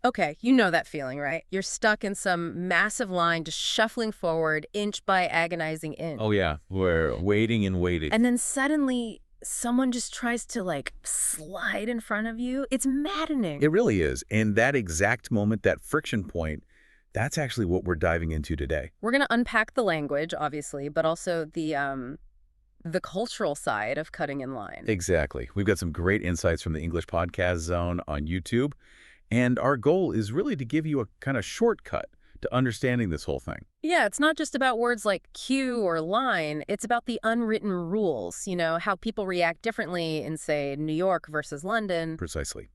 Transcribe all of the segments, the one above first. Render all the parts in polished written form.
Okay, you know that feeling, right? You're stuck in some massive line, just shuffling forward, inch by agonizing inch. Oh, yeah. We're waiting and waiting. And then suddenly, someone just tries to, like, slide in front of you. It's maddening. It really is. And that exact moment, that friction point, that's actually what we're diving into today. We're going to unpack the language, obviously, but also the cultural side of cutting in line. Exactly. We've got some great insights from the English Podcast Zone on YouTube. And our goal is really to give you a kind of shortcut to understanding this whole thing. Yeah, it's not just about words like cue or line. It's about the unwritten rules, how people react differently in, say, New York versus London. Precisely.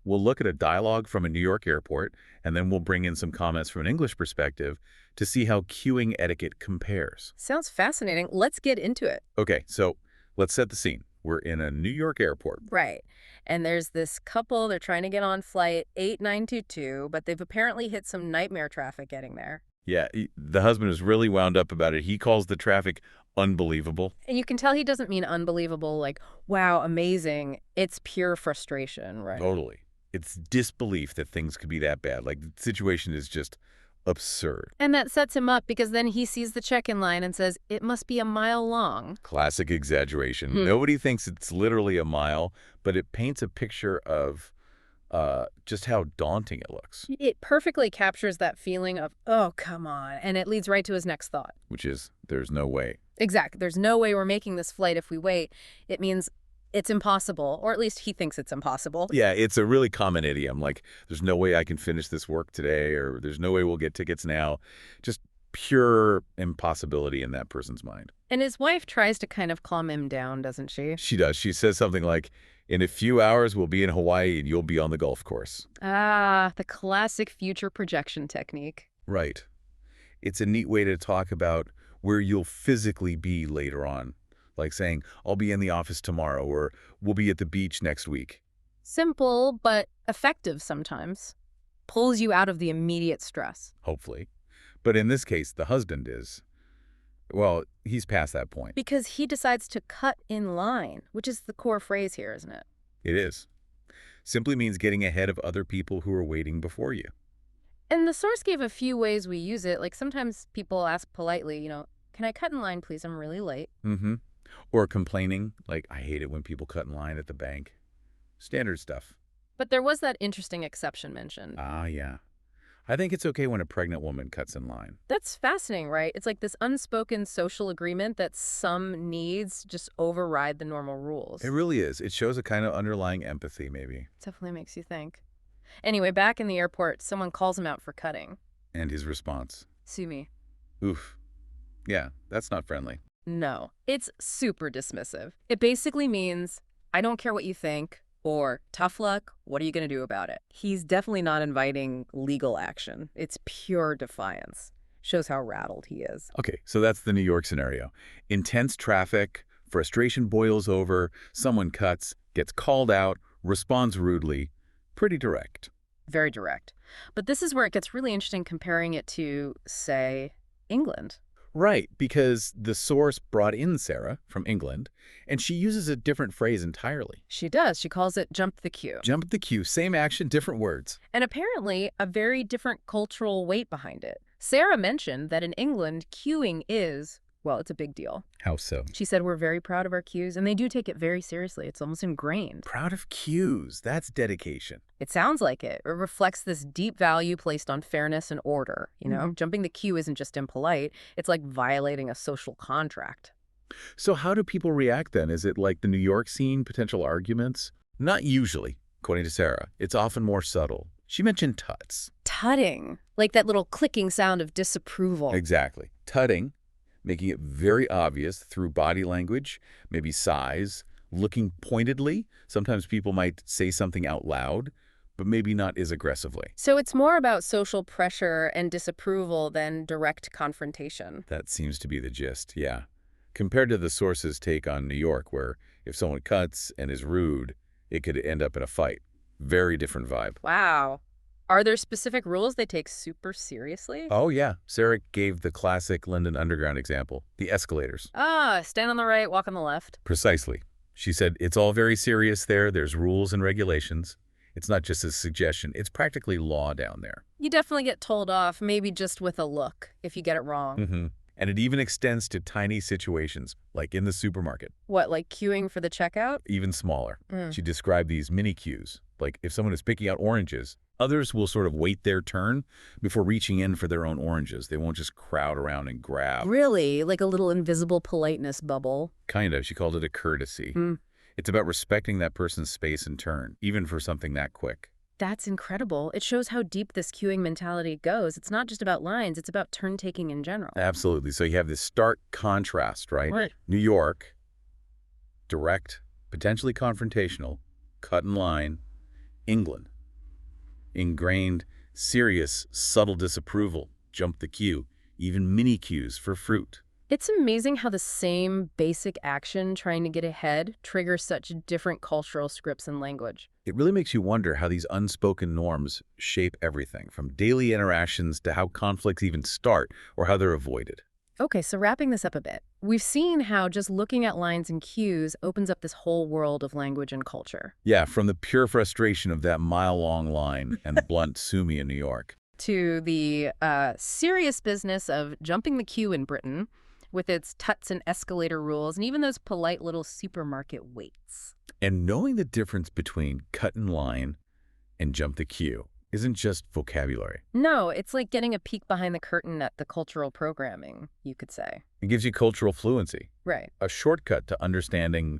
We'll look at a dialogue from a New York airport, and then we'll bring in some comments from an English perspective to see how queuing etiquette compares. Sounds fascinating. Let's get into it. Okay, so let's set the scene. We're in a New York airport. Right. And there's this couple, they're trying to get on flight 8922, but they've apparently hit some nightmare traffic getting there. Yeah, the husband is really wound up about it. He calls the traffic unbelievable. And you can tell he doesn't mean unbelievable, like, wow, amazing. It's pure frustration, right? Totally. It's disbelief that things could be that bad. Like, the situation is just absurd. And that sets him up because then he sees the check-in line and says, it must be a mile long. Classic exaggeration. Nobody thinks it's literally a mile, but it paints a picture of just how daunting it looks, It perfectly captures that feeling of, oh, come on. And it leads right to his next thought. which is there's no way. Exactly. There's no way we're making this flight if we wait. It means it's impossible, or at least he thinks it's impossible. Yeah, it's a really common idiom. Like, there's no way I can finish this work today, or there's no way we'll get tickets now. Just pure impossibility in that person's mind. And his wife tries to kind of calm him down, doesn't she? She does. She says something like, in a few hours, we'll be in Hawaii and you'll be on the golf course. Ah, the classic future projection technique. Right. It's a neat way to talk about where you'll physically be later on. Like saying, I'll be in the office tomorrow, or we'll be at the beach next week. Simple, but effective sometimes. Pulls you out of the immediate stress. Hopefully. But in this case, the husband is, well, he's past that point. Because he decides to cut in line, which is the core phrase here, isn't it? It is. Simply means getting ahead of other people who are waiting before you. And the source gave a few ways we use it. Like sometimes people ask politely, can I cut in line, please? I'm really late. Mm-hmm. Or complaining, like, I hate it when people cut in line at the bank. Standard stuff. But there was that interesting exception mentioned. Ah, yeah. I think it's okay when a pregnant woman cuts in line. That's fascinating, right? It's like this unspoken social agreement that some needs just override the normal rules. It really is. It shows a kind of underlying empathy, maybe. Definitely makes you think. Anyway, back in the airport, someone calls him out for cutting. And his response. Sue me. Oof. Yeah, that's not friendly. No, it's super dismissive. It basically means, I don't care what you think, or tough luck, what are you going to do about it? He's definitely not inviting legal action. It's pure defiance. Shows how rattled he is. Okay, so that's the New York scenario. Intense traffic, frustration boils over, someone cuts, gets called out, responds rudely. Pretty direct. Very direct. But this is where it gets really interesting comparing it to, say, England. Right, because the source brought in Sarah from England, and she uses a different phrase entirely. She does. She calls it jump the queue. Jump the queue, same action, different words. And apparently a very different cultural weight behind it. Sarah mentioned that in England, queuing is, well, it's a big deal. How so? She said we're very proud of our queues, and they do take it very seriously. It's almost ingrained. Proud of cues. That's dedication. It sounds like it. It reflects this deep value placed on fairness and order. Jumping the queue isn't just impolite. It's like violating a social contract. So how do people react then? Is it like the New York scene, potential arguments? Not usually, according to Sarah. It's often more subtle. She mentioned tuts. Tutting, like that little clicking sound of disapproval. Exactly. Tutting, making it very obvious through body language, maybe size, looking pointedly. Sometimes people might say something out loud, but maybe not as aggressively. So it's more about social pressure and disapproval than direct confrontation. That seems to be the gist, yeah. Compared to the source's take on New York, where if someone cuts and is rude, it could end up in a fight. Very different vibe. Wow. Are there specific rules they take super seriously? Oh, yeah. Sarah gave the classic London Underground example, the escalators. Ah, stand on the right, walk on the left. Precisely. She said, it's all very serious there. There's rules and regulations. It's not just a suggestion. It's practically law down there. You definitely get told off, maybe just with a look, if you get it wrong. Mm-hmm. And it even extends to tiny situations, like in the supermarket, What, like queuing for the checkout? even smaller. Mm. She described these mini queues. Like if someone is picking out oranges, others will sort of wait their turn before reaching in for their own oranges. They won't just crowd around and grab. Really? Like a little invisible politeness bubble? Kind of. She called it a courtesy. Mm. It's about respecting that person's space and turn, even for something that quick. That's incredible. It shows how deep this queuing mentality goes. It's not just about lines, it's about turn-taking in general. Absolutely. So you have this stark contrast, right? Right. New York, direct, potentially confrontational, cut in line. England, ingrained, serious, subtle disapproval, jump the queue, even mini queues for fruit. It's amazing how the same basic action, trying to get ahead, triggers such different cultural scripts and language. It really makes you wonder how these unspoken norms shape everything, from daily interactions to how conflicts even start or how they're avoided. Okay, so wrapping this up a bit, we've seen how just looking at lines and cues opens up this whole world of language and culture. Yeah, from the pure frustration of that mile-long line and the blunt sue me in New York. To the serious business of jumping the queue in Britain, with its tuts and escalator rules, and even those polite little supermarket waits. And knowing the difference between cut in line and jump the queue isn't just vocabulary. No, it's like getting a peek behind the curtain at the cultural programming, you could say. It gives you cultural fluency, Right. a shortcut to understanding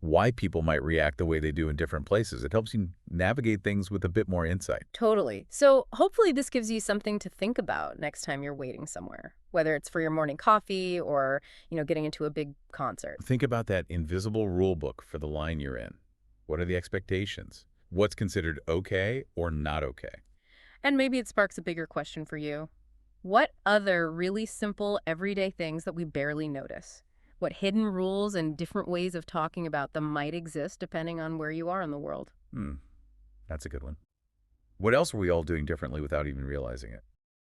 why people might react the way they do in different places. It helps you navigate things with a bit more insight. Totally. So hopefully this gives you something to think about next time you're waiting somewhere, whether it's for your morning coffee or, getting into a big concert. Think about that invisible rule book for the line you're in. What are the expectations? What's considered okay or not okay? And maybe it sparks a bigger question for you. What other really simple, everyday things that we barely notice? What hidden rules and different ways of talking about them might exist depending on where you are in the world? That's a good one. What else are we all doing differently without even realizing it?